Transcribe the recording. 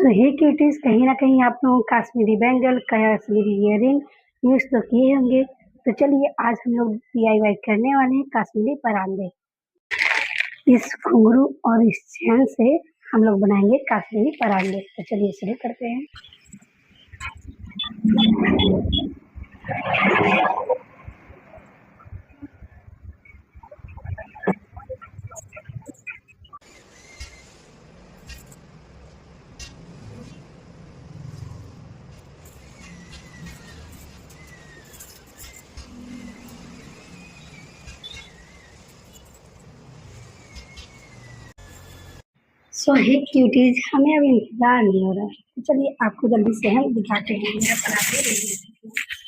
सो हे cuties, कहीं ना कहीं आप लोग Kashmiri bangle, Kashmiri earring use तो किए होंगे। तो चलिए आज हम लोग DIY करने वाले हैं काश्मीरी परांदे। इस घुंघरू और इस चैन से हम लोग बनाएंगे काश्मीरी परांदे। तो चलिए शुरू करते हैं। सो हे क्यूटीज, हमें अब इंतजार नहीं हो रहा है, तो चलिए आपको जल्दी से हम दिखाते हैं मेरा पराठे रेडी।